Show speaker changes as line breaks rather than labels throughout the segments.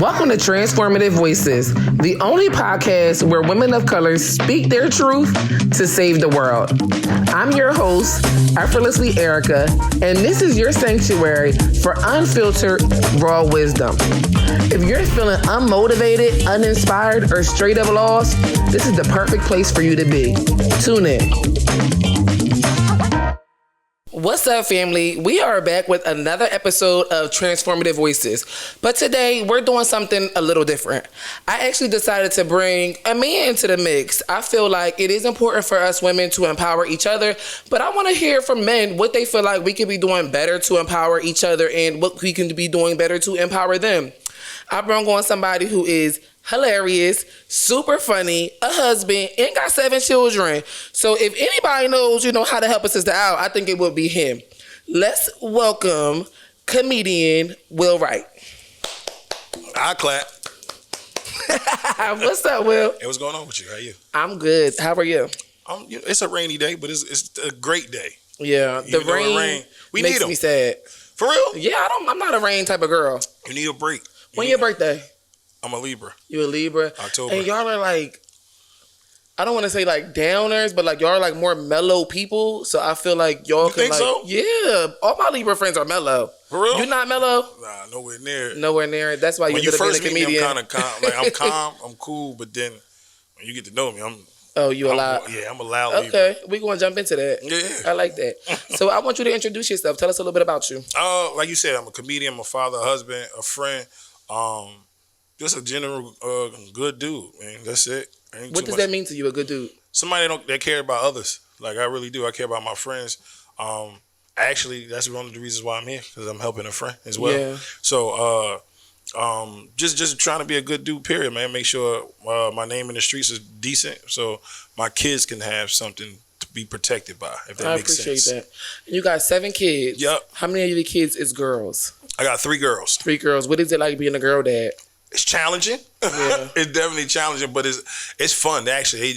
Welcome to Transformative Voices, the only podcast where women of color speak their truth to save the world. I'm your host, effortlessly Erika, and this is your sanctuary for unfiltered, raw wisdom. If you're feeling unmotivated, uninspired, or straight up lost, this is the perfect place for you to be. Tune in. What's up, family? We are back with another episode of Transformative Voices. But today, we're doing something a little different. I actually decided to bring a man into the mix. I feel like it is important for us women to empower each other, but I want to hear from men what they feel like we could be doing better to empower each other and what we can be doing better to empower them. I brought on somebody who is hilarious, super funny, a husband, and got 7 children. So if anybody knows, how to help a sister out, I think it would be him. Let's welcome comedian Will Wright.
I clap.
What's up, Will?
Hey, what's going on with you? How are you?
I'm good. How are you?
It's a rainy day, but it's a great day.
Yeah, the rain
we
makes
need
me sad.
For real?
Yeah, I'm not a rain type of girl.
You need a break.
When your birthday?
I'm a Libra.
You a Libra?
October.
And y'all are like, I don't want to say like downers, but like y'all are like more mellow people. So I feel like y'all
you think so?
Yeah. All my Libra friends are mellow.
For real?
You not mellow?
Nah, nowhere near.
Nowhere near it. That's why you ended up being a comedian.
Me, I'm kind of calm. Like I'm calm, I'm cool, but then when you get to know me, I'm
a loud.
Yeah, I'm a loud
Okay,
Libra.
we gonna jump into that.
Yeah.
I like that. So I want you to introduce yourself. Tell us a little bit about you.
Like you said, I'm a comedian, I'm a father, a husband, a friend. Just a general good dude, man. That's it.
What does that mean to you, a good dude?
Somebody that care about others. Like I really do. I care about my friends. Actually, that's one of the reasons why I'm here, because I'm helping a friend as well.
Yeah.
So just trying to be a good dude, period, man. Make sure my name in the streets is decent, so my kids can have something to be protected by, if that makes sense. I appreciate that.
And you got 7 kids.
Yep.
How many of your kids is girls?
I got 3 girls.
3 girls. What is it like being a girl dad?
It's challenging.
Yeah.
It's definitely challenging, but it's fun. Actually,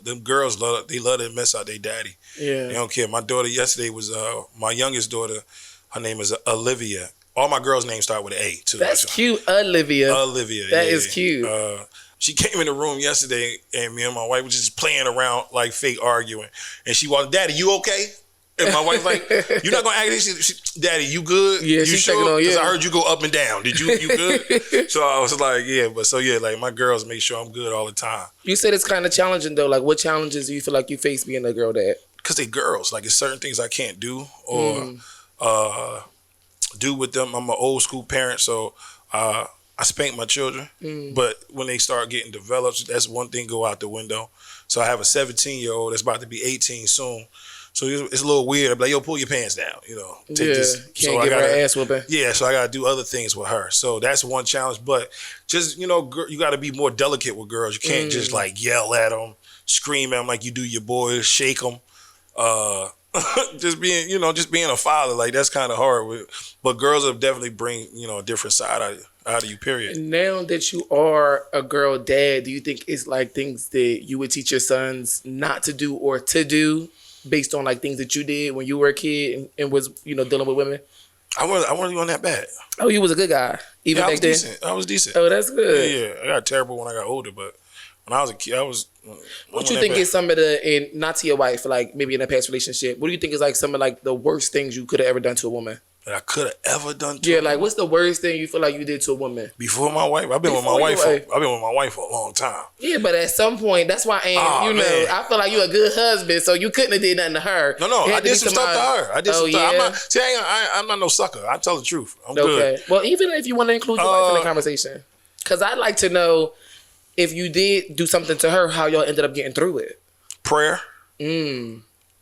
them girls love to mess out their daddy.
Yeah.
They don't care. My daughter yesterday was my youngest daughter. Her name is Olivia. All my girls' names start with an A too.
That's cute, Olivia.
That
is cute.
She came in the room yesterday, and me and my wife was just playing around like fake arguing. And she walked, "Daddy, you okay?" And my wife like, "You're not gonna act this? Daddy, you good?
Yeah,
you
she's
sure?
checking on you.
Because I heard you go up and down. Did you good?" So I was like, "Yeah," but like my girls make sure I'm good all the time.
You said it's kind of challenging though. Like, what challenges do you feel like you face being a girl dad?
Because they girls. Like, it's certain things I can't do or do with them. I'm an old school parent, so I spank my children. But when they start getting developed, that's one thing go out the window. So I have a 17-year-old that's about to be 18 soon. So it's a little weird. I'm like, "Yo, pull your pants down," Take this.
Can't give her an ass whooping.
Yeah, so I got to do other things with her. So that's one challenge. But just, you got to be more delicate with girls. You can't just like yell at them, scream at them like you do your boys, shake them. Just being a father, like that's kind of hard. But girls will definitely bring, a different side out of you, period.
Now that you are a girl dad, do you think it's like things that you would teach your sons not to do or to do based on like things that you did when you were a kid and was, dealing with women?
I wasn't going that bad.
Oh, you was a good guy even back then?
I was decent.
Oh, that's good.
Yeah. I got terrible when I got older, but when I was a kid, I was...
What you think is some of the, and not to your wife, like maybe in a past relationship, what do you think is like some of like the worst things you could have ever done to a woman?
That I could have ever done to a woman?
Like what's the worst thing you feel like you did to a woman?
Before my wife? I've been with my wife for a long time.
Yeah, but at some point, that's why I feel like you a good husband, so you couldn't have did nothing to her.
No, I did some stuff to her. I did some stuff. I'm not no sucker. I tell the truth. I'm good.
Well, even if you want to include your wife in the conversation, because I'd like to know if you did do something to her, how y'all ended up getting through it.
Prayer.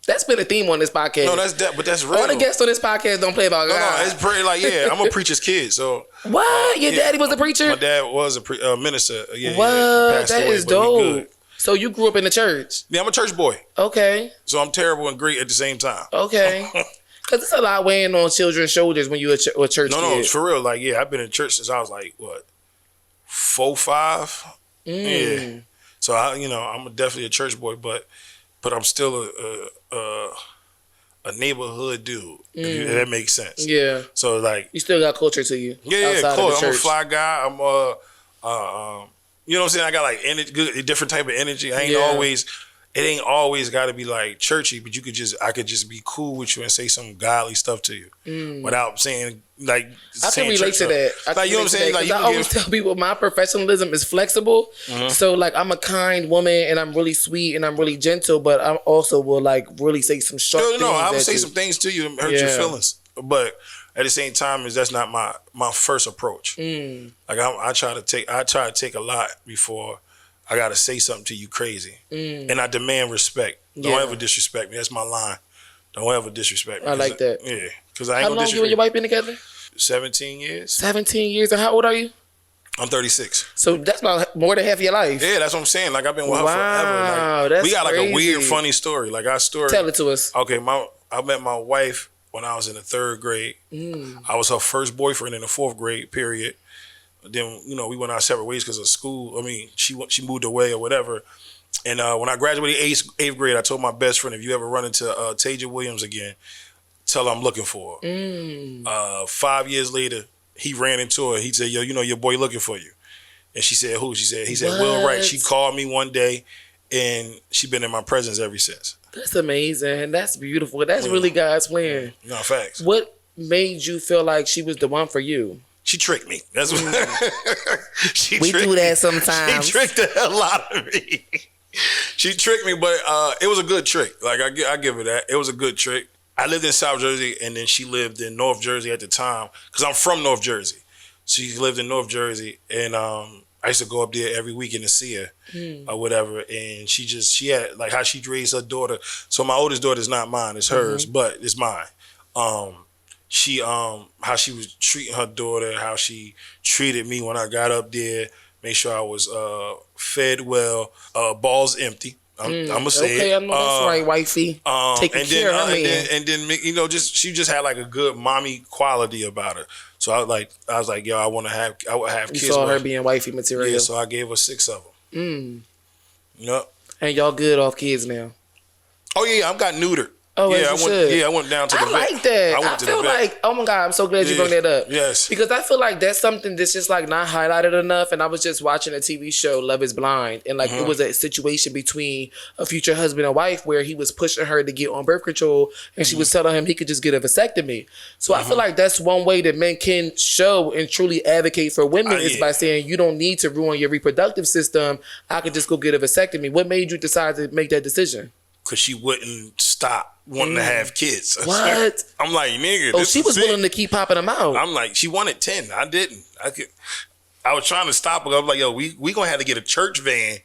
That's been a theme on this podcast.
No, but that's real.
All the guests on this podcast don't play about God.
No, it's pretty I'm a preacher's kid, so.
What? Your daddy was a preacher?
My dad was a minister. Yeah,
what? That is dope. So you grew up in the church?
Yeah, I'm a church boy.
Okay.
So I'm terrible and great at the same time.
Okay. Because it's a lot weighing on children's shoulders when you're a church kid.
No, it's for real. Like, yeah, I've been in church since I was like, 4, 5? Yeah. So, I'm definitely a church boy, but I'm still a a neighborhood dude. If that makes sense.
Yeah.
So like,
you still got culture to you.
yeah,
outside
cool.
of the
I'm a
church.
fly guy. I'm you know what I'm saying? I got like energy, good, different type of energy. It ain't always got to be like churchy, but I could just be cool with you and say some godly stuff to you without saying like.
I can relate to that.
Like, you know what I'm saying? Like,
I always tell people my professionalism is flexible. So like, I'm a kind woman and I'm really sweet and I'm really gentle, but I also will like really say some sharp things.
No, I would say some things to you and hurt your feelings, but at the same time, that's not my first approach. Like I try to take a lot before I gotta say something to you crazy, and I demand respect. Don't ever disrespect me. That's my line. Don't ever disrespect me.
I like that.
Yeah, because I ain't
How
gonna
long you and your wife been together?
17 years.
17 years. And how old are you?
I'm 36.
So that's about more than half of your life.
Yeah, that's what I'm saying. Like I've been with her forever. Like,
that's
we got like
crazy.
a weird, funny story. Like our story.
Tell it to us.
Okay, I met my wife when I was in the 3rd grade. I was her first boyfriend in the 4th grade period. Then we went our separate ways because of school. I mean, she moved away or whatever. And when I graduated 8th grade, I told my best friend, if you ever run into Taja Williams again, tell her I'm looking for her. 5 years later, he ran into her. He said, yo, your boy looking for you. And she said, who? He said, Will Wright. She called me one day, and she been in my presence ever since.
That's amazing. That's beautiful. That's really God's plan.
No, facts.
What made you feel like she was the one for you?
She tricked me. That's what
we do that sometimes.
She tricked the hell out of me. She tricked me, but it was a good trick. Like I give her that. It was a good trick. I lived in South Jersey, and then she lived in North Jersey at the time because I'm from North Jersey. She lived in North Jersey, and I used to go up there every weekend to see her or whatever. And she had like how she raised her daughter. So my oldest daughter is not mine; it's hers, but it's mine. She how she was treating her daughter, how she treated me when I got up there, make sure I was fed well, balls empty. I'm gonna say
okay,
it.
I know that's right, wifey. Taking care of her man.
And then she just had like a good mommy quality about her. So I was like, yo, I would have kids.
You saw her being wifey material.
Yeah, so I gave her 6 of them. Yep.
And y'all good off kids now?
Oh yeah, I got neutered.
Oh,
yeah, I went down to the vet.
I like that. I feel like, oh my God, I'm so glad you brought that up.
Yes.
Because I feel like that's something that's just like not highlighted enough. And I was just watching a TV show, Love is Blind. And like it was a situation between a future husband and wife where he was pushing her to get on birth control and she was telling him he could just get a vasectomy. So I feel like that's one way that men can show and truly advocate for women is by saying you don't need to ruin your reproductive system. I could just go get a vasectomy. What made you decide to make that decision?
Because she wouldn't stop wanting to have kids.
What?
I'm like, nigga.
Oh, she was willing to keep popping them out.
I'm like, she wanted 10. I didn't. I was trying to stop her. I was like, yo, we gonna have to get a church van.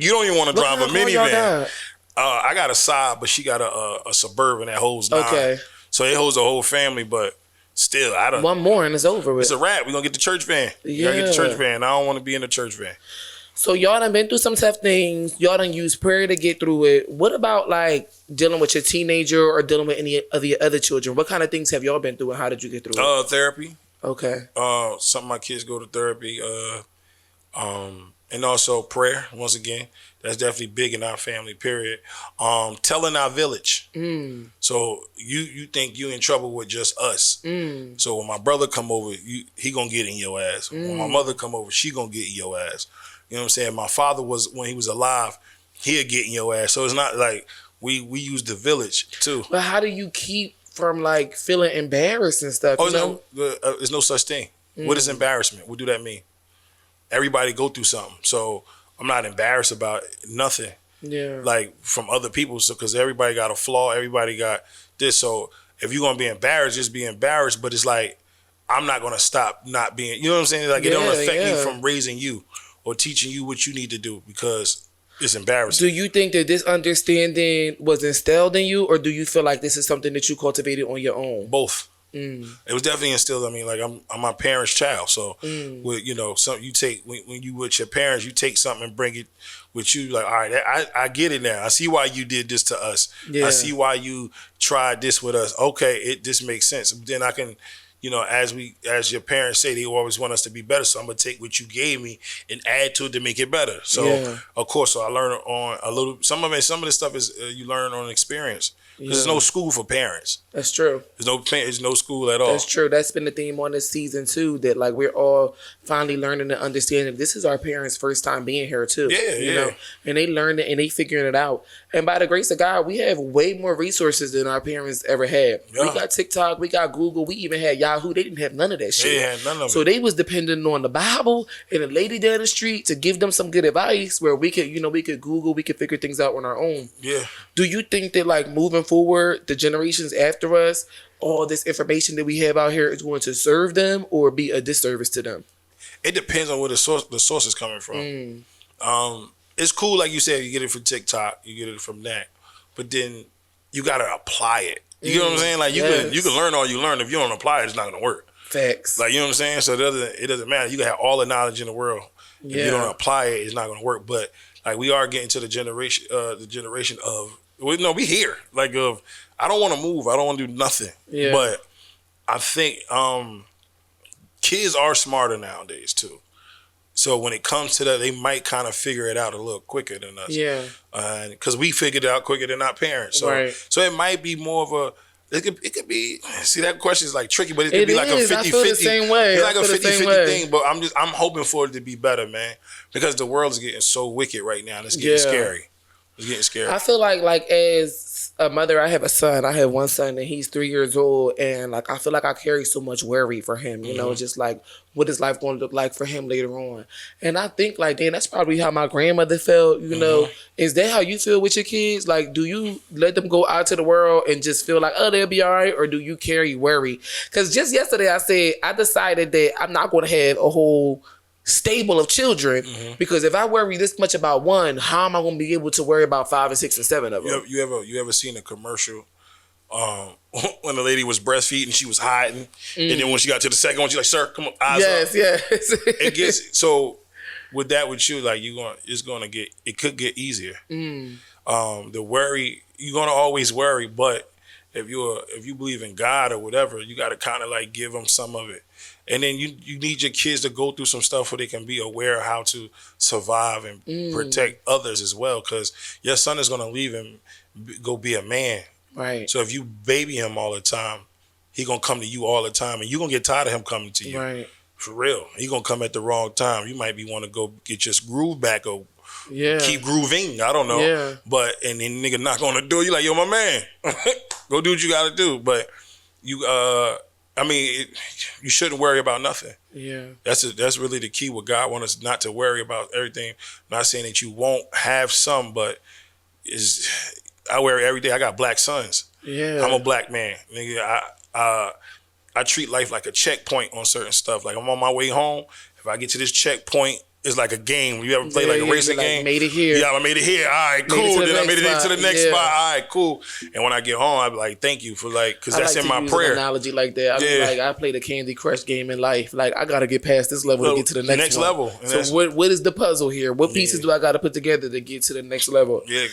You don't even want to drive a minivan. I got a Saab, but she got a Suburban that holds 9.
Okay.
So it holds a whole family, but still, I don't.
One more and it's over with.
It's a wrap. We're gonna get the church van.
Yeah.
You gotta get the church van. I don't want to be in the church van.
So y'all done been through some tough things. Y'all done used prayer to get through it. What about like dealing with your teenager or dealing with any of your other children? What kind of things have y'all been through and how did you get through it?
Therapy.
Okay.
Some of my kids go to therapy. And also prayer, once again. That's definitely big in our family, period. Telling our village. So you think you in trouble with just us. So when my brother come over, he gonna get in your ass. When my mother come over, she gonna get in your ass. You know what I'm saying? My father when he was alive, he'll get in your ass. So it's not like we use the village too.
But how do you keep from like feeling embarrassed and stuff?
There's no such thing. What is embarrassment? What do that mean? Everybody go through something. So I'm not embarrassed about nothing.
Yeah.
Like from other people. So because everybody got a flaw, everybody got this. So if you're gonna be embarrassed, just be embarrassed. But it's like I'm not gonna stop not being. You know what I'm saying? Like it don't affect me from raising you or teaching you what you need to do because it's embarrassing.
Do you think that this understanding was instilled in you, or do you feel like this is something that you cultivated on your own?
Both. It was definitely instilled. I mean, like I'm my parents' child, so with something you take when you with your parents, you take something and bring it with you. Like, all right, I get it now. I see why you did this to us. Yeah. I see why you tried this with us. Okay, this makes sense. Then I can as your parents say, they always want us to be better. So I'm gonna take what you gave me and add to it to make it better. So of course, I learn on a little. Some of the stuff is you learn on experience. There's no school for parents.
That's true.
There's no school at all.
That's true. That's been the theme on this season too. That like we're all finally learning and understanding. This is our parents' first time being here too. You know, and they learned it and they figuring it out. And by the grace of God, we have way more resources than our parents ever had. Yeah. We got TikTok, we got Google, we even had Yahoo. They didn't have none of that shit.
They had none of it.
So they was dependent on the Bible and a lady down the street to give them some good advice. Where we could, we could Google, we could figure things out on our own.
Yeah.
Do you think that like moving forward, the generations after us, all this information that we have out here is going to serve them or be a disservice to them?
It depends on where the source is coming from. It's cool, like you said, you get it from TikTok, you get it from that, but then you gotta apply it. You know what I'm saying? Like you can learn all you learn. If you don't apply it, it's not gonna work.
Facts.
Like, you know what I'm saying? So it doesn't matter. You can have all the knowledge in the world. If you don't apply it, it's not gonna work. But like we are getting to the generation of we here. Like I don't want to move. I don't want to do nothing. Yeah. But I think kids are smarter nowadays too. So when it comes to that, they might kind of figure it out a little quicker than us. Yeah. Because we figured it out quicker than our parents. So so it might be more of a. It could be. See, that question is like tricky, but it could be like a 50-50.
I feel the same way.
It's like a 50-50 thing, but I'm hoping for it to be better, man. Because the world is getting so wicked right now, and it's getting scary. It's getting scary.
I feel like as a mother, I have a son. I have one son, and he's 3 years old, and like I feel like I carry so much worry for him. You know, just like what is life going to look like for him later on. And I think like, Dan, that's probably how my grandmother felt. You know, is that how you feel with your kids? Like, do you let them go out to the world and just feel like, oh, they'll be all right, or do you carry worry? Because just yesterday I said I decided that I'm not going to have a whole stable of children because if I worry this much about one, how am I going to be able to worry about 5 and 6 and 7 of them?
You ever seen a commercial when the lady was breastfeeding, she was hiding, and then when she got to the second one, she's like, "Sir, come on, eyes up." Yes. It gets so with you, like it could get easier. The worry, you're gonna always worry, but if you believe in God or whatever, you got to kind of like give them some of it. And then you need your kids to go through some stuff where they can be aware of how to survive and protect others as well. Because your son is going to leave and go be a man. Right. So if you baby him all the time, he going to come to you all the time. And you're going to get tired of him coming to you. Right. For real. He going to come at the wrong time. You might be want to go get your groove back or keep grooving. I don't know. Yeah. But, and then nigga knock on the door. You like, yo, my man. Go do what you got to do. But you, you shouldn't worry about nothing. Yeah, that's really the key. What God wants us not to worry about everything. I'm not saying that you won't have some, but I worry every day. I got black sons. Yeah, I'm a black man. Nigga, I treat life like a checkpoint on certain stuff. Like I'm on my way home. If I get to this checkpoint, it's like a game. You ever play like a racing game?
Made it here.
Yeah, I made it here. All right, cool. Then I made it into the next spot. All right, cool. And when I get home, I be like, thank you for because that's in my prayer.
An analogy like that. I mean, like I played a Candy Crush game in life. Like I gotta get past this level to get to the next one.
Level.
And so what is the puzzle here? What pieces do I gotta put together to get to the next level?
Yeah.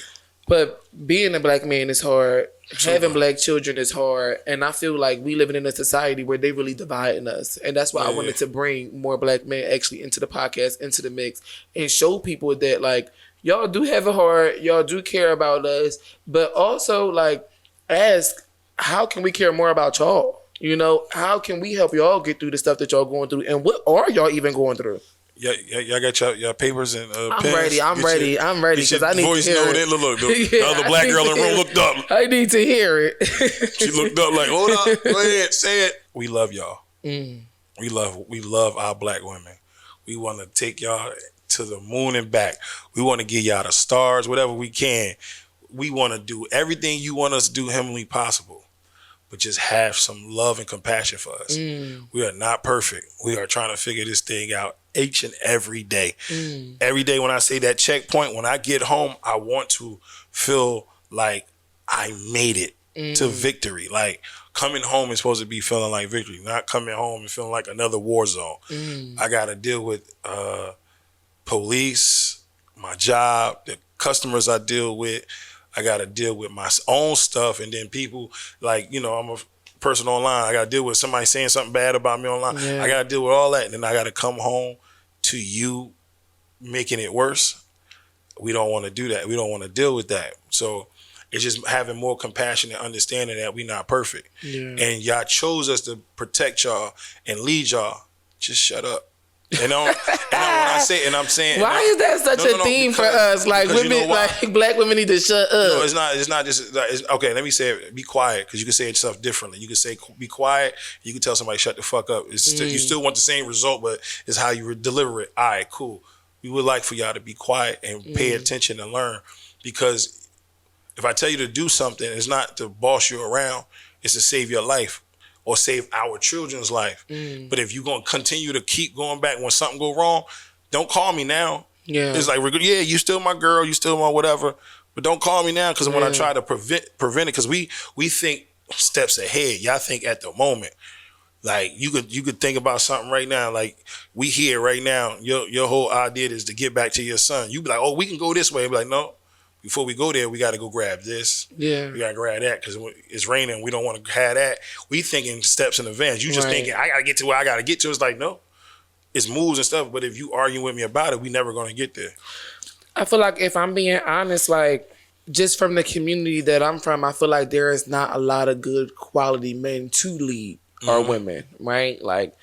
But being a black man is hard. Having black children is hard. And I feel like we living in a society where they really dividing us. And that's why I wanted to bring more black men actually into the podcast, into the mix, and show people that like, y'all do have a heart, y'all do care about us, but also like ask, how can we care more about y'all? You know, how can we help y'all get through the stuff that y'all going through? And what are y'all even going through?
Yeah, y'all got your papers and
I'm
pens.
I'm ready because I need to hear it.
Look, the other black girl in the room looked up.
I need to hear it.
She looked up like, hold up, go ahead, say it. We love y'all. We love our black women. We want to take y'all to the moon and back. We want to give y'all the stars, whatever we can. We want to do everything you want us to do humanly possible, but just have some love and compassion for us. We are not perfect. We are trying to figure this thing out each and every day. Every day when I say that checkpoint, when I get home, I want to feel like I made it to victory. Like coming home is supposed to be feeling like victory, not coming home and feeling like another war zone. I got to deal with police, my job, the customers I deal with. I got to deal with my own stuff, and then people like, I'm a person online. I got to deal with somebody saying something bad about me online.
Yeah.
I got to deal with all that. And then I got to come home to you making it worse. We don't want to do that. We don't want to deal with that. So it's just having more compassion and understanding that we're not perfect.
Yeah.
And y'all chose us to protect y'all and lead y'all. Just shut up. And when I say, and I'm saying,
why is that such a theme for us? Like women,
you know
like black women need to shut up.
No, it's not just. Okay, let me say it. Be quiet, because you can say it yourself differently. You can say be quiet. You can tell somebody shut the fuck up. You still want the same result, but it's how you deliver it. All right, cool. We would like for y'all to be quiet and pay attention and learn, because if I tell you to do something, it's not to boss you around. It's to save your life or save our children's life. But if you're going to continue to keep going back when something go wrong, don't call me now. Yeah. It's like, yeah, you still my girl, you still my whatever, but don't call me now, because when I try to prevent it, because we think steps ahead. Y'all think at the moment. Like you could think about something right now. Like we here right now. Your whole idea is to get back to your son. You be like, oh, we can go this way. Be like, no. Before we go there, we got to go grab this. Yeah. We got to grab that, because it's raining. We don't want to have that. We thinking steps in advance. You just thinking, I got to get to where I got to get to. It's like, no. It's moves and stuff. But if you argue with me about it, we never going to get there.
I feel like, if I'm being honest, like just from the community that I'm from, I feel like there is not a lot of good quality men to lead our women, right? Like,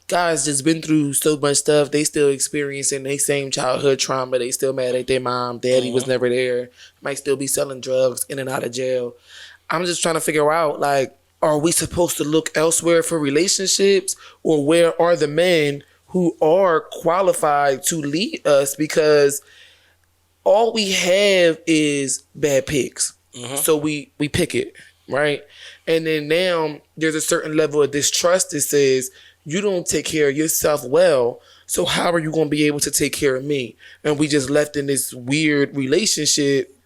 guys just been through so much stuff. They still experiencing their same childhood trauma. They still mad at their mom. Daddy was never there. Might still be selling drugs, in and out of jail. I'm just trying to figure out, like, are we supposed to look elsewhere for relationships, or where are the men who are qualified to lead us? Because all we have is bad picks. So we pick it, right? And then now there's a certain level of distrust that says, you don't take care of yourself well, so how are you going to be able to take care of me? And we just left in this weird relationship.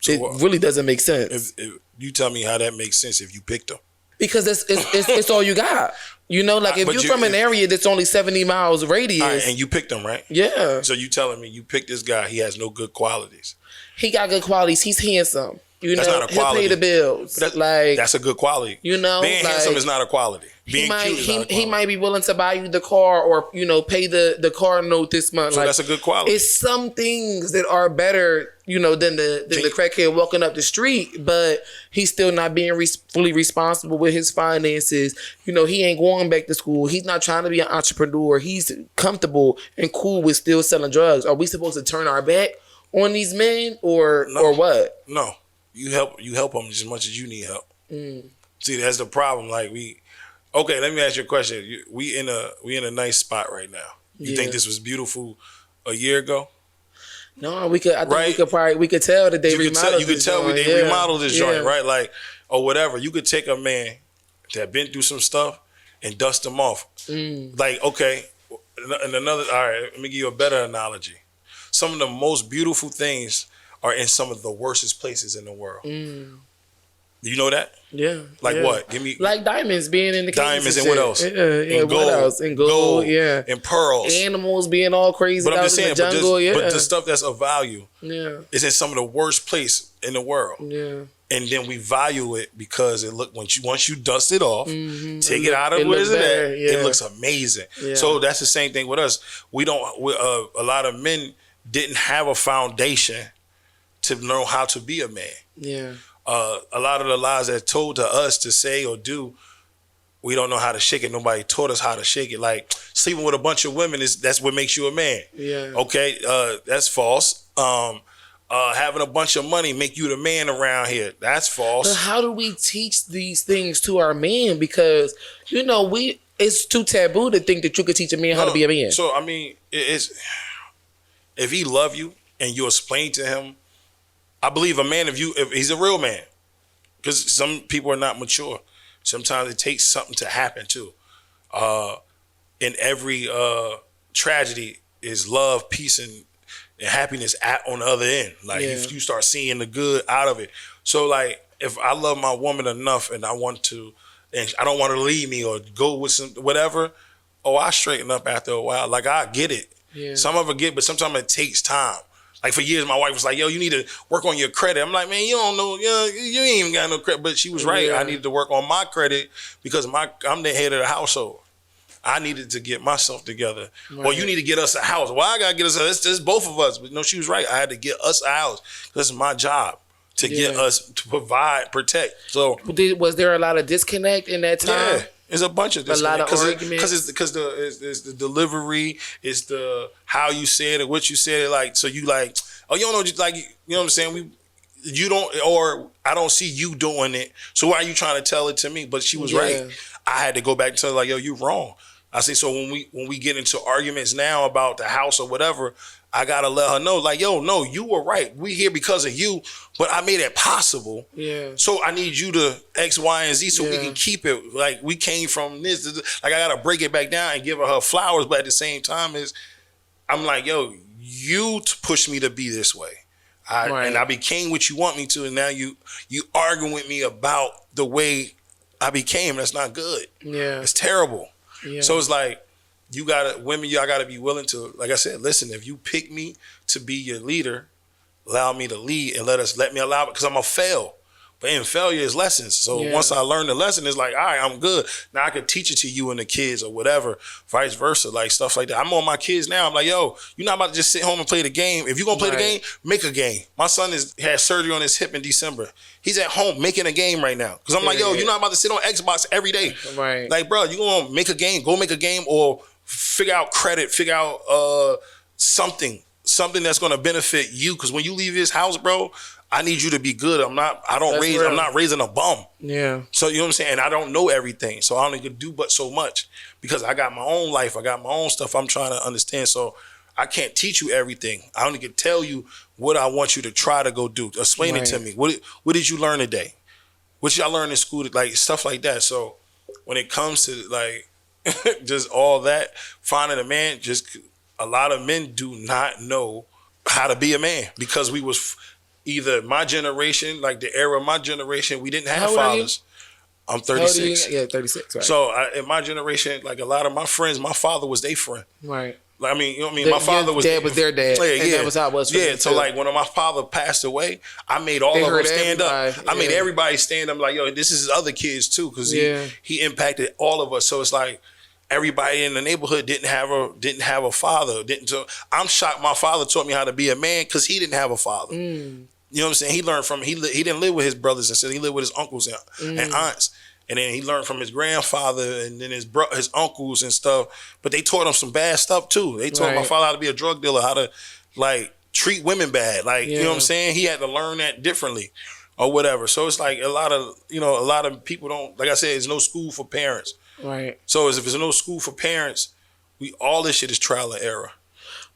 So, it really doesn't make sense.
If you tell me how that makes sense if you picked them.
Because it's all you got. You know, like if you're from an area that's only 70 miles radius.
Right, and you picked them, right?
Yeah.
So you telling me you picked this guy, he has no good qualities.
He got good qualities. He's handsome. You
that's
know,
not a quality.
He'll pay the bills.
That's a good quality.
You know,
being handsome is not a quality. Being cute is not a quality. He might
be willing to buy you the car, or pay the car note this month.
So that's a good quality.
It's some things that are better, than the crackhead walking up the street, but he's still not being fully responsible with his finances. He ain't going back to school. He's not trying to be an entrepreneur. He's comfortable and cool with still selling drugs. Are we supposed to turn our back on these men, or what?
No. You help them just as much as you need help. See, that's the problem. Like okay, let me ask you a question. We in a nice spot right now. You think this was beautiful a year ago?
No, we could. I think we could tell that they remodeled.
You could tell they remodeled this joint, right? Like, or whatever. You could take a man that been through some stuff and dust him off. Like, okay, and another. All right, let me give you a better analogy. Some of the most beautiful things are in some of the worstest places in the world. You know that?
Yeah.
Like what? Give me
like diamonds being in the
diamonds and what else?
And gold. What else? And gold, yeah.
And pearls.
Animals being all crazy out in the jungle,
but the stuff that's of value is in some of the worst place in the world.
Yeah.
And then we value it because once you dust it off, take it out of where it's at, it looks amazing. Yeah. So that's the same thing with us. A lot of men didn't have a foundation to know how to be a man. Yeah. A lot of the lies that told to us to say or do, we don't know how to shake it. Nobody taught us how to shake it. Like sleeping with a bunch of women that's what makes you a man. Yeah. Okay, that's false. Having a bunch of money make you the man around here. That's false.
But how do we teach these things to our men? Because it's too taboo to think that you could teach a man how to be a man.
So I mean, if he love you and you explain to him, I believe a man, if he's a real man, because some people are not mature. Sometimes it takes something to happen too. In every tragedy is love, peace, and happiness on the other end. Like if you start seeing the good out of it. So like if I love my woman enough and I don't want her to leave me or go with some whatever, I straighten up after a while. Like I get it. Yeah. Some of it but sometimes it takes time Like for years, my wife was like, yo, you need to work on your credit. I'm like, man, you don't know, you ain't even got no credit. But she was right.
Yeah.
I needed to work on my credit because I'm the head of the household. I needed to get myself together. Right. Well, you need to get us a house. Well, I got to get us a house. It's both of us. But no, she was right. I had to get us a house. This is my job to get us, to provide, protect. So
was there a lot of disconnect in that time?
Yeah. There's a bunch of disconnect.
A lot of arguments.
Because it's the delivery, it's the how you said it, what you said it, like, so you like, oh, you don't know, like, you know what I'm saying? You don't, or I don't see you doing it. So why are you trying to tell it to me? But she was right. I had to go back and tell her, like, yo, you wrong. I say, so when we get into arguments now about the house or whatever, I gotta let her know, like, yo, no, you were right. We here because of you, but I made it possible. Yeah. So I need you to X, Y, and Z so we can keep it. Like, we came from this. Like, I gotta break it back down and give her flowers, but at the same time, I'm like, yo, you pushed me to be this way. And I became what you want me to, and now you arguing with me about the way I became. That's not good. Yeah. It's terrible. Yeah. So it's like, y'all gotta be willing to, like I said, listen, if you pick me to be your leader, allow me to lead and let me allow it, because I'm gonna fail. But in failure is lessons. So once I learn the lesson, it's like, all right, I'm good. Now I can teach it to you and the kids or whatever, vice versa, like stuff like that. I'm on my kids now. I'm like, yo, you're not about to just sit home and play the game. If you're gonna play the game, make a game. My son had surgery on his hip in December. He's at home making a game right now. Because I'm like, yo, you're not about to sit on Xbox every day. Right. Like, bro, you gonna make a game, go make a game, or figure out credit, figure out something that's gonna benefit you. Because when you leave his house, bro, I need you to be good. I'm not raising a bum. Yeah. So you know what I'm saying? And I don't know everything. So I only could do but so much because I got my own life. I got my own stuff I'm trying to understand. So I can't teach you everything. I only can tell you what I want you to try to go do. Explain it to me. What did you learn today? What y'all learn in school? Like stuff like that. So when it comes to like just all that, finding a man, just a lot of men do not know how to be a man because we was either my generation, like the era of my generation, we didn't have fathers. I'm 36.
Yeah, 36, right.
So in my generation, like a lot of my friends, my father was their friend. Right. Like, I mean, you know what I mean? My father was...
Dad was their dad.
Yeah.
That was how it was for them,
so
too.
Like when my father passed away, I made all of them stand up. I made everybody stand up like, yo, this is his other kids too, because he impacted all of us. So it's like everybody in the neighborhood didn't have a father. So I'm shocked my father taught me how to be a man because he didn't have a father. You know what I'm saying? He learned from, he didn't live with his brothers and sisters. He lived with his uncles and aunts. And then he learned from his grandfather and then his uncles and stuff. But they taught him some bad stuff too. They taught my father how to be a drug dealer, how to like treat women bad. Like, you know what I'm saying? He had to learn that differently or whatever. So it's like a lot of people don't, like I said, there's no school for parents. Right. So if there's no school for parents, all this shit is trial and error.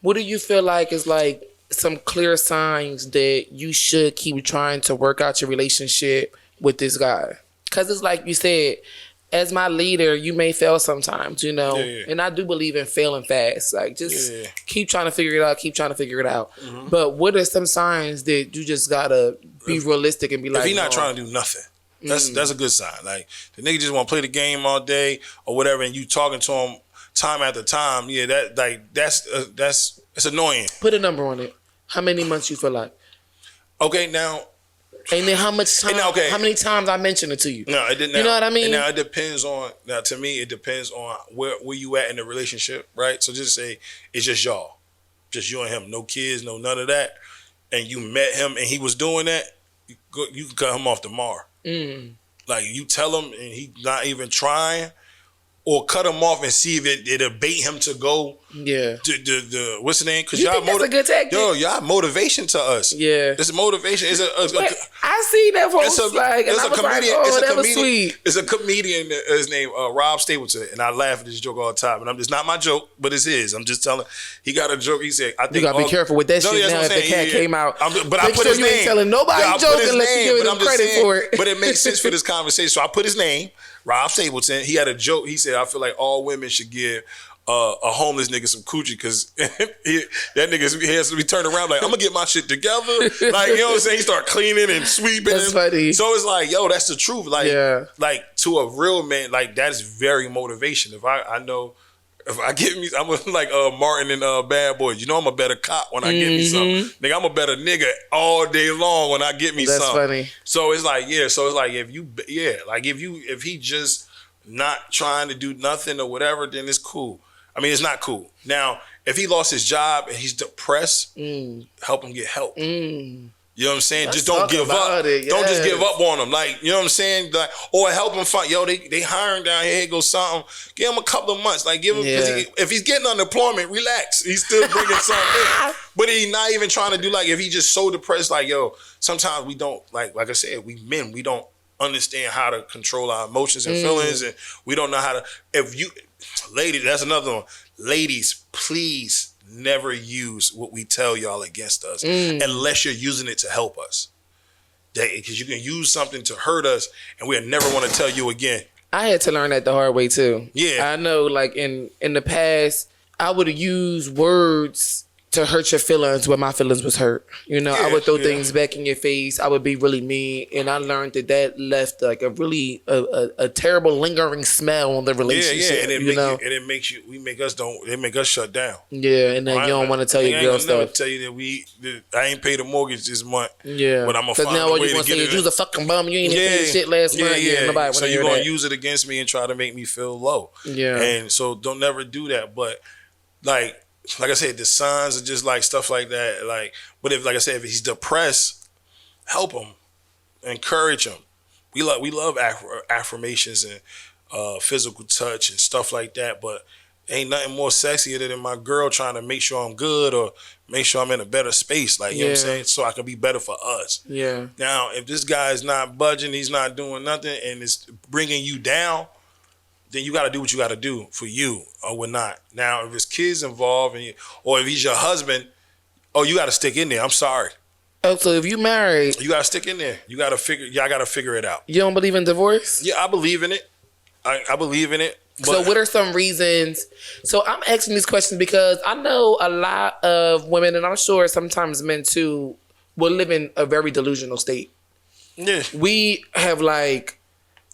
What do you feel like is like some clear signs that you should keep trying to work out your relationship with this guy? Because it's like you said, as my leader, you may fail sometimes, you know? And I do believe in failing fast. Like, just keep trying to figure it out, Mm-hmm. But what are some signs that you just got to be realistic and be like...
If he's not trying to do nothing, that's a good sign. Like, the nigga just want to play the game all day or whatever, and you talking to him time after time, that's annoying.
Put a number on it. How many months you feel like?
Okay, now...
And then how much time? How many times I mentioned it to you?
No, it didn't.
You know what I mean?
Now it depends on. Now to me, it depends on where you at in the relationship, right? So just say it's just y'all, just you and him, no kids, no none of that, and you met him and he was doing that. You can cut him off tomorrow. Like you tell him and he not even trying, or cut him off and see if it'll bait him to go. Yeah. The what's the name? Because y'all
that's a good tactic.
Yo, y'all motivation to us. Yeah. This motivation is
I seen that post. Sweet.
It's a comedian. His name Rob Stapleton, and I laugh at this joke all the time. And it's not my joke, but it's his. I'm just telling. He got a joke. He said, "I think
you gotta be careful with that shit now. If the cat came out,
but I put his name.
Ain't telling nobody joke unless you give him credit for it.
But it makes sense for this conversation. So I put his name. Rob Stapleton, he had a joke. He said, I feel like all women should give a homeless nigga some coochie because that nigga has to be turned around like, I'm going to get my shit together. Like, you know what I'm saying? He start cleaning and sweeping.
That's funny.
So it's like, yo, that's the truth. Like, like to a real man, like that is very motivation. If I know If I get me, I'm like Martin and Bad Boys. You know, I'm a better cop when I get me something. Nigga, I'm a better nigga all day long when I get me something.
That's funny.
So it's like, yeah. So it's like if he just not trying to do nothing or whatever, then it's cool. I mean, it's not cool. Now, if he lost his job and he's depressed, help him get help. You know what I'm saying? Just don't give up.
Yes.
Don't just give up on him. Like, you know what I'm saying? Like, or help him find, they hiring down here, go something. Give him a couple of months. Like, give him, if he's getting unemployment, relax. He's still bringing something in. But he's not even trying to do, like, if he's just so depressed, like, sometimes we don't, like I said, we don't understand how to control our emotions and feelings. And we don't know how to, ladies, that's another one. Ladies, please never use what we tell y'all against us unless you're using it to help us. Because you can use something to hurt us and we'll never want to tell you again.
I had to learn that the hard way too.
Yeah.
I know, like in the past, I would use words to hurt your feelings when my feelings was hurt. You know, I would throw things back in your face. I would be really mean. And I learned that left like a really a terrible lingering smell on the relationship.
And it make us shut down.
Yeah, and then you don't want to tell your girl stuff.
I never tell you that I ain't paid the mortgage this month.
Yeah.
But I'm gonna find
now
a
all
way
you
to
gonna
get
say
it.
is you was a fucking bum. You ain't even paid shit last month. Yeah. Nobody
so you're gonna use it against me and try to make me feel low. Yeah. And so don't never do that. But like I said, the signs are just like stuff like that. Like, but if he's depressed, help him, encourage him. We love affirmations and physical touch and stuff like that. But ain't nothing more sexier than my girl trying to make sure I'm good or make sure I'm in a better space. Like, you know what I'm saying? So I can be better for us. Yeah. Now, if this guy is not budging, he's not doing nothing, and it's bringing you down, then you got to do what you got to do for you, or we're not. Now, if there's kids involved, or if he's your husband, you got to stick in there. I'm sorry.
Oh, so if you married,
you got to stick in there. You got to figure it out.
You don't believe in divorce?
Yeah, I believe in it. I believe in it. But
so what are some reasons? So I'm asking these questions because I know a lot of women, and I'm sure sometimes men too, will live in a very delusional state. Yeah. We have like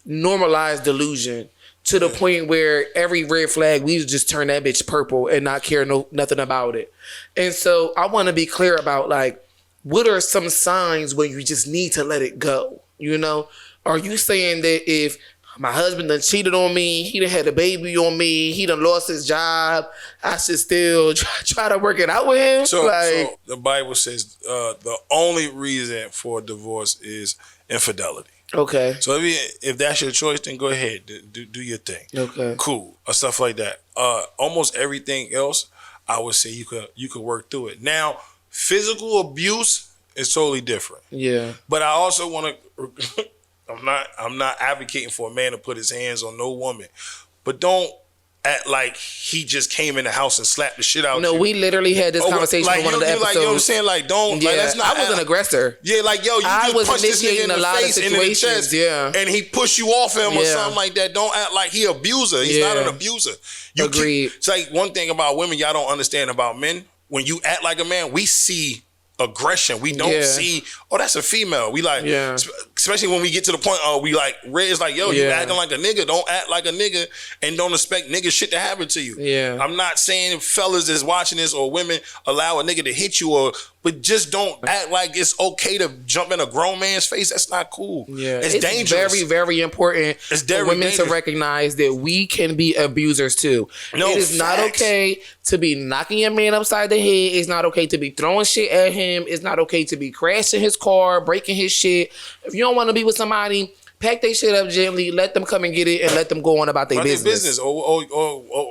normalized delusion to the point where every red flag, we just turn that bitch purple and not care nothing about it. And so I want to be clear about like, what are some signs when you just need to let it go? You know, are you saying that if my husband done cheated on me, he done had a baby on me, he done lost his job, I should still try to work it out with him?
So the Bible says the only reason for divorce is infidelity. Okay. So if that's your choice, then go ahead, do your thing. Okay. Cool, or stuff like that. Almost everything else, I would say you could work through it. Now, physical abuse is totally different. Yeah. But I also want to. I'm not advocating for a man to put his hands on no woman, but don't act like he just came in the house and slapped the shit out.
No, we literally had this conversation on one of the episodes.
Like, you know what I'm saying? Like, don't. Yeah, like, that's not.
I was an aggressor.
Yeah, like you just punched this nigga in the face and in the chest, and he pushed you off him or something like that. Don't act like he abuser. He's not an abuser. Agreed. It's like one thing about women y'all don't understand about men. When you act like a man, we see aggression. We don't see, that's a female. We like, especially when we get to the point, we like, Red's like, you acting like a nigga. Don't act like a nigga and don't expect nigga shit to happen to you. Yeah. I'm not saying fellas that's watching this or women allow a nigga to hit you but just don't act like it's okay to jump in a grown man's face. That's not cool. Yeah. It's dangerous. Very, very important for women to recognize that we can be abusers too. No, it is not okay to be knocking your man upside the head. It's not okay to be throwing shit at him. It's not okay to be crashing his car, breaking his shit. If you don't want to be with somebody, pack their shit up gently, let them come and get it, and let them go on about their business. Or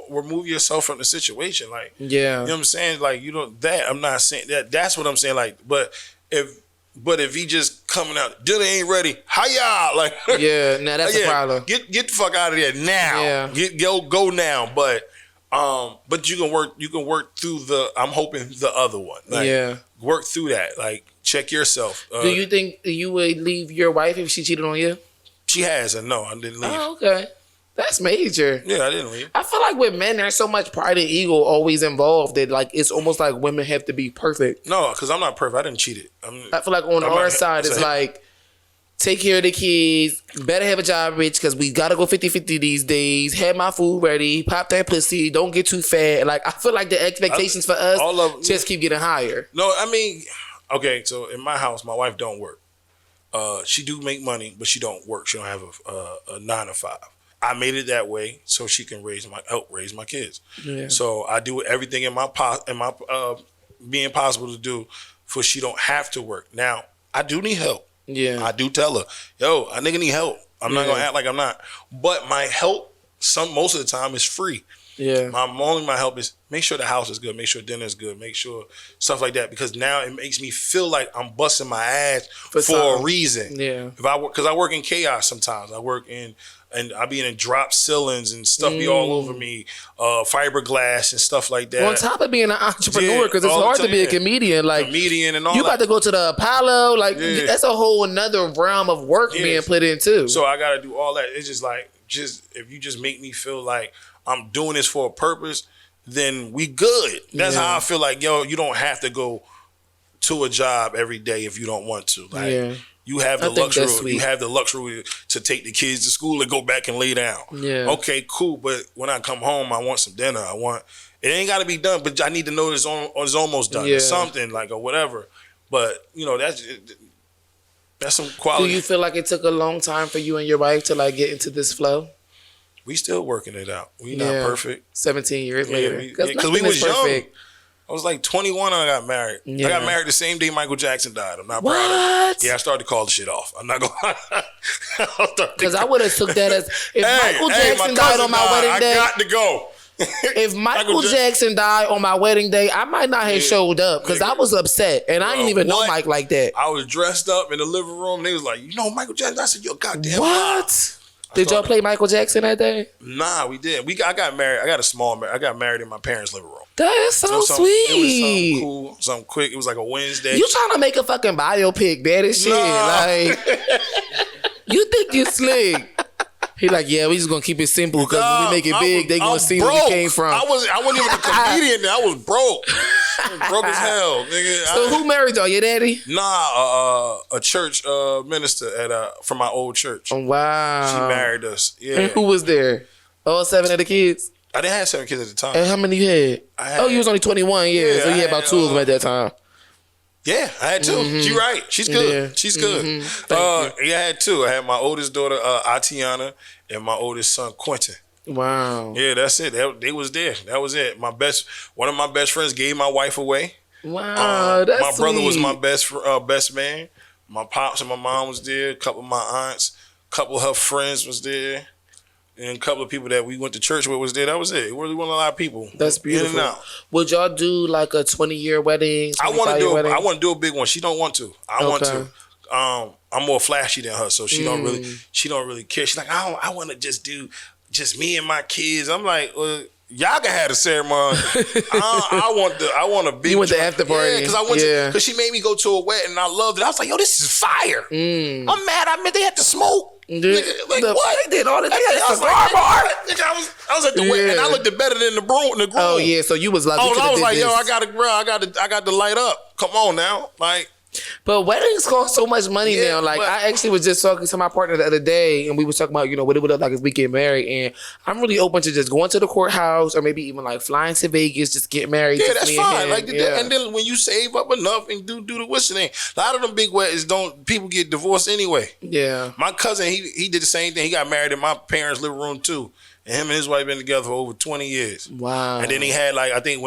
remove yourself from the situation. Like, you know what I'm saying? Like, I'm not saying that. That's what I'm saying. Like, but if he just coming out, dinner ain't ready, hiya! Like, now that's a problem. Get the fuck out of there now. Yeah. Go now. But you can work through I'm hoping the other one. Like, work through that. Like, check yourself. Do you think you would leave your wife if she cheated on you? She has, and no, I didn't leave. Oh, okay. That's major. Yeah, I didn't leave. I feel like with men, there's so much pride and ego always involved that like it's almost like women have to be perfect. No, because I'm not perfect. I didn't cheat it. I feel like on our side, it's like
take care of the kids, better have a job, rich, because we gotta go 50-50 these days. Have my food ready, pop that pussy, don't get too fat. Like, I feel like the expectations for us just keep getting higher.
No, I mean, okay, so in my house, my wife don't work. She do make money, but she don't work. She don't have a 9 to 5. I made it that way so she can help raise my kids.
Yeah.
So I do everything in my being possible to do for she don't have to work. Now, I do need help.
Yeah.
I do tell her, yo, a nigga need help. I'm not gonna act like I'm not. But my help, most of the time, is free.
Yeah.
My help is make sure the house is good, make sure dinner is good, make sure stuff like that. Because now it makes me feel like I'm busting my ass for a reason.
Yeah.
Because I work in chaos sometimes. I work in, and I be in drop ceilings and stuff be all over me, fiberglass and stuff like that.
On top of being an entrepreneur, because it's hard to be a comedian. Like,
and all
you
that.
about to go to the Apollo. Like, that's a whole another realm of work being put in too.
So I got to do all that. It's just like, if you just make me feel like I'm doing this for a purpose, then we good. That's how I feel like, yo, you don't have to go to a job every day if you don't want to. Like, you have the luxury. You have the luxury to take the kids to school and go back and lay down. Yeah. Okay, cool. But when I come home, I want some dinner. It ain't got to be done, but I need to know it's almost done or something or whatever. But that's some quality.
Do you feel like it took a long time for you and your wife to like get into this flow?
We still working it out. We not perfect.
17 years later.
Because we was young. I was like 21 when I got married. Yeah. I got married the same day Michael Jackson died. I'm not proud of it. Yeah, I started to call the shit off. I'm not going to.
Because I would have took that as, if Michael Jackson died on my wedding day.
I got to go.
If Michael Jackson died on my wedding day, I might not have showed up because I was upset. And I didn't even know Mike like that.
I was dressed up in the living room. And they was like, Michael Jackson? I said, yo, goddamn.
What? Did y'all play Michael Jackson that day?
Nah, we didn't. I got married. I got married in my parents' living room.
That's so sweet.
It was something cool, something quick. It was like a Wednesday.
You trying to make a fucking biopic, bad as shit. Like, you think you slick. He like, yeah, we just gonna keep it simple because when we make it big, they gonna see where we came from.
I wasn't even a comedian. I was broke. Broke as hell, nigga.
So who married y'all? Your daddy?
Nah, a church minister from my old church.
Oh, wow.
She married us. Yeah.
And who was there? All 7 of the kids?
I didn't have 7 kids at the time.
And how many you had? You was only 21 years, so you had about 2 of them at that time.
Yeah, I had 2. Mm-hmm. She right. She's good. Yeah. She's good. Mm-hmm. Yeah, I had 2. I had my oldest daughter, Atiana, and my oldest son, Quentin.
Wow.
Yeah, that's it. They was there. That was it. One of my best friends gave my wife away.
Wow, that's
my brother
sweet.
was my best man. My pops and my mom was there. A couple of my aunts, a couple of her friends was there, and a couple of people that we went to church with was there. That was it. It really wasn't a lot of people.
That's beautiful.
In and out.
Would y'all do like a 20-year wedding?
I want to do a big one. She don't want to. I want to. I'm more flashy than her, so she don't really care. She's like, I want to just do just me and my kids. I'm like, well, y'all can have a ceremony. I want a big.
You went to after party?
Yeah, because she made me go to a wedding and I loved it. I was like, yo, this is fire. I'm mad. I mean, they had to smoke. Like what?
They did all that.
I was at the wedding and I looked better than the groom.
Oh yeah, so you was like,
I was like, yo, I got to light up. Come on now, like.
But weddings cost so much money now. Like, I actually was just talking to my partner the other day, and we was talking about, what it would look like if we get married. And I'm really open to just going to the courthouse, or maybe even like flying to Vegas, just get married.
Yeah, that's fine. And then when you save up enough and do the what's thing, a lot of them big weddings people get divorced anyway. Yeah, my cousin he did the same thing. He got married in my parents' living room too, and him and his wife been together for over 20 years. Wow. And then he had I think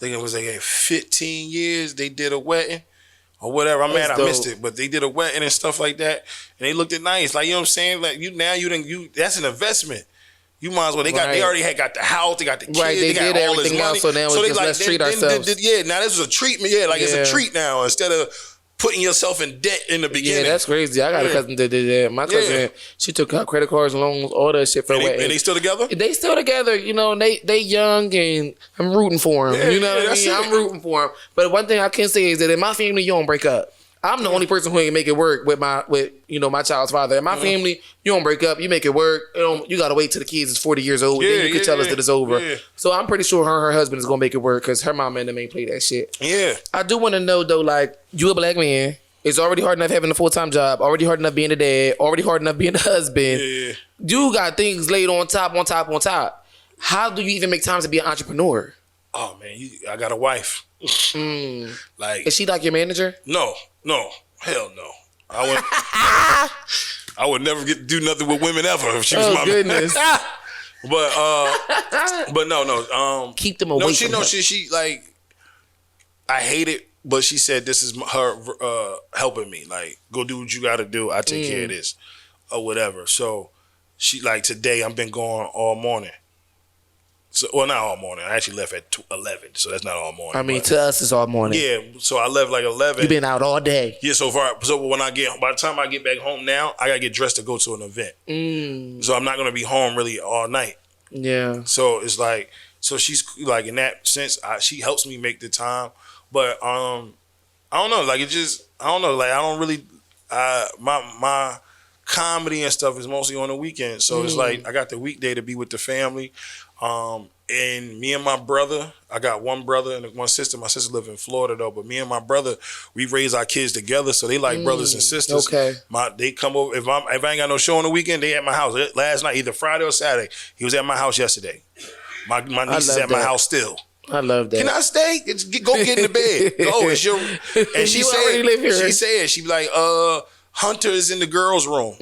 it was 15 years they did a wedding or whatever. I'm mad I missed it, but they did a wedding and stuff like that, and they looked nice. Like, you know what I'm saying? Like, that's an investment. You might as well. They already got the house, they got the kids, they got all this money. Else, so now let's treat ourselves. Now this is a treatment. Yeah, like it's a treat now instead of putting yourself in debt in the beginning.
Yeah, that's crazy. I got a cousin that did that. My cousin, she took out credit cards, loans, all that shit for a wedding. And
they still together?
They still together. They young, and I'm rooting for them. You know what I mean? I'm rooting for them. But one thing I can say is that in my family, you don't break up. I'm the only person who ain't make it work with my child's father. In my family, you don't break up. You make it work. You gotta wait till the kids is 40 years old. Then you can tell us that it's over. Yeah. So I'm pretty sure her husband is gonna make it work because her mom and them ain't play that shit. Yeah. I do want to know though, like, you a black man, It's already hard enough having a full-time job. Already hard enough being a dad. Already hard enough being a husband.
Yeah.
You got things laid on top, on top, on top. How do you even make time to be an entrepreneur?
Oh man, I got a wife. Like,
is she like your manager?
No, hell no. I would never get to do nothing with women ever if she was my
goodness.
but no.
Keep them away.
No, she like. I hate it, but she said this is her helping me. Like, go do what you got to do. I take care of this or whatever. So she like today. I've been going all morning. So, well, not all morning. I actually left at 11, so that's not all morning.
I mean, to us, it's all morning.
Yeah, so I left like 11.
You've been out all day.
Yeah, so when by the time I get back home now, I gotta get dressed to go to an event. So I'm not gonna be home really all night. Yeah. So it's like, so she's like in that sense, she helps me make the time. But I don't know, like I don't know, like I don't really, my comedy and stuff is mostly on the weekend. So it's like I got the weekday to be with the family. And me and my brother, I got one brother and one sister. My sister live in Florida though, but me and my brother, we raise our kids together, so they like brothers and sisters. Okay. They come over if I ain't got no show on the weekend, they at my house. Last night, either Friday or Saturday, he was at my house yesterday. My niece is at my house still.
I love that.
Can I stay? Go get in the bed. Go. It's your. And she said,
live here.
She said, she be like, Hunter is in the girls' room,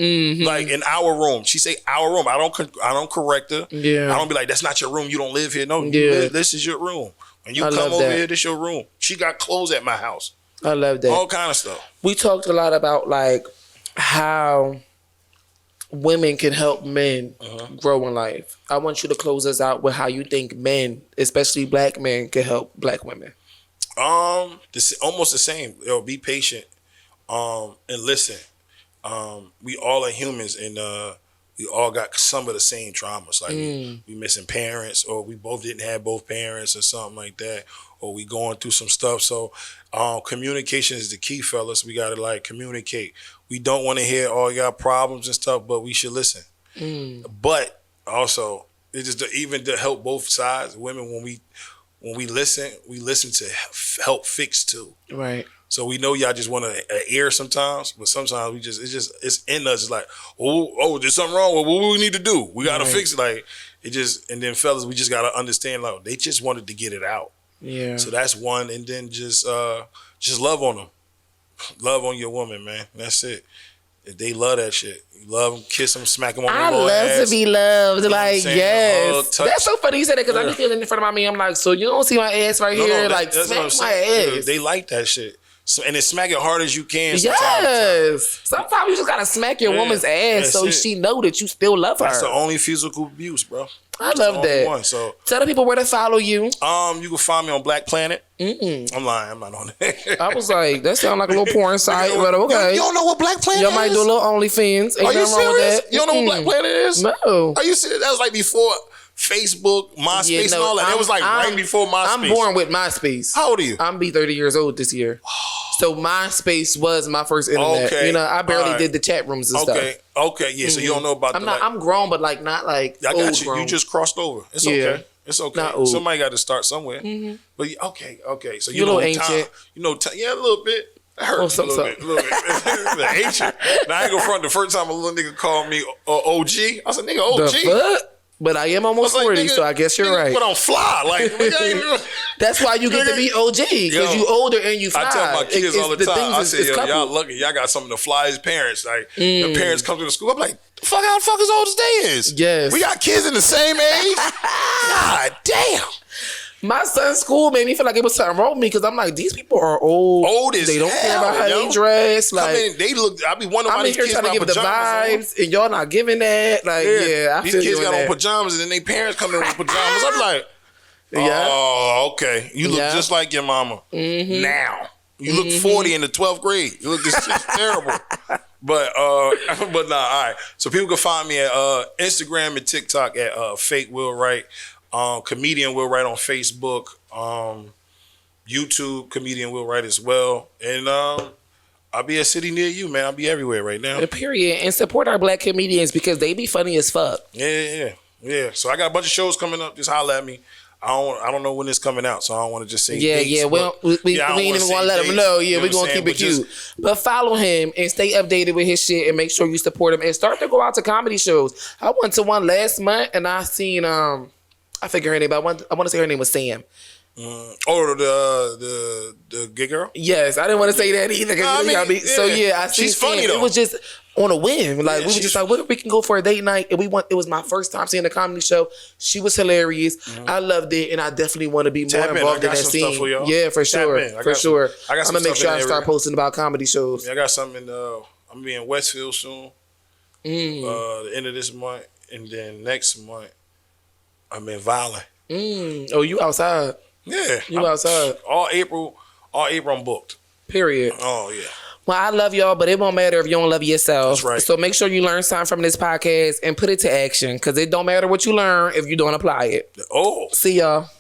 like in our room. She say our room. I don't correct her. Yeah. I don't be like, that's not your room. You don't live here. No, this is your room. When you come over here, this your room. She got clothes at my house.
I love that.
All kind of stuff.
We talked a lot about like how women can help men grow in life. I want you to close us out with how you think men, especially black men, can help black women.
Almost the same. Be patient. And listen, we all are humans, and we all got some of the same traumas. Like we missing parents, or we both didn't have both parents, or something like that, or we going through some stuff. So communication is the key, fellas. We gotta like communicate. We don't want to hear all y'all problems and stuff, but we should listen. But also, it's just even to help both sides. Women, when we listen to help fix too. Right. So we know y'all just want an ear sometimes, but sometimes it's in us. It's like, oh, there's something wrong. Well, what do we need to do? We gotta fix it. Like and then fellas, we just gotta understand. Like they just wanted to get it out. Yeah. So that's one, and then just love on them. Love on your woman, man. That's it. If they love that shit, you love them, kiss them, smack them on the little ass.
I love to be loved. You know like, yes.
Touch.
That's so funny you said that because I be feeling in front of me. I'm like, so you don't see my ass right here? Like, smack my ass.
They like that shit. So, and then smack it hard as you can.
Yes. Sometimes you just gotta smack your woman's ass so she know that you still love her.
That's the only physical abuse, bro.
I love that. One. So tell the people where to follow you.
You can find me on Black Planet. I'm lying. I'm not on it.
I was like, that sounds like a little porn site, but okay.
You don't know what Black Planet is?
You might do a little OnlyFans.
Are you serious? You don't know what Black Planet is?
No.
Are you serious? That was like before Facebook, MySpace, and all that. It was like right before MySpace.
I'm born with MySpace.
How old are you?
I'm be 30 years old this year. So MySpace was my first internet. Okay. You know, I barely did the chat rooms and stuff.
Okay, yeah. So you don't know about
I'm grown, but like not like
I got you.
Grown.
You just crossed over. It's okay. It's okay. Not old. Somebody got to start somewhere. But okay. So you know,
ancient.
Yeah, a little bit. That hurts a little bit. Ancient. Now I ain't gonna front. The first time a little nigga called me OG, I said, nigga, OG.
The fuck? But I am almost 40, nigga, so I guess you're right.
But I'm fly. Like,
that's why you get to be OG, because you older and you fly.
I tell my kids all the time, I say, yo, y'all lucky. Y'all got some of the flyest parents. Like, the parents come to the school, I'm like, how the fuck as old as they is? Yes. We got kids in the same age? God damn.
My son's school made me feel like it was something wrong with me because I'm like, these people are old as they don't care about how they dress. Like,
they look. I be wondering why these kids
trying to give the vibes, and y'all not giving that. Like, I
these
feel
kids got
that.
on pajamas, and then their parents come in with pajamas. I'm like, oh, okay. You look just like your mama now. You look 40 in the 12th grade. You look this shit's terrible. But nah, all right. So people can find me at Instagram and TikTok at Fake Will Wright. Comedian Will Wright on Facebook, YouTube, Comedian Will Wright as well. And I'll be a city near you, man. I'll be everywhere right now.
Period. And support our black comedians because they be funny as fuck.
Yeah. So I got a bunch of shows coming up. Just holler at me. I don't know when it's coming out, so I don't want to just say
Yeah,
dates,
yeah. We ain't even gonna let him know. Yeah, we gonna keep it cute. But follow him and stay updated with his shit and make sure you support him and start to go out to comedy shows. I went to one last month and I seen I forget her name, but I want to say her name was Sam.
The gay girl?
Yes, I didn't want to say that either. So yeah, I seen
she's funny
Sam.
though.
It was just on a whim. Like,
Yeah,
we were just like, what if we can go for a date night? And it was my first time seeing a comedy show. She was hilarious. Mm-hmm. I loved it, and I definitely want to be more involved in that scene. Yeah, for sure. For sure. I'm gonna make sure I start posting about comedy shows.
I got something in I'm gonna be in Westfield soon. The end of this month, and then next month I'm in Violent.
Oh, you outside?
Yeah,
you outside.
All April I'm booked.
Period.
Oh yeah.
Well, I love y'all, but it won't matter if you don't love yourself.
That's right.
So make sure you learn something from this podcast and put it to action, because it don't matter what you learn if you don't apply it.
Oh.
See y'all.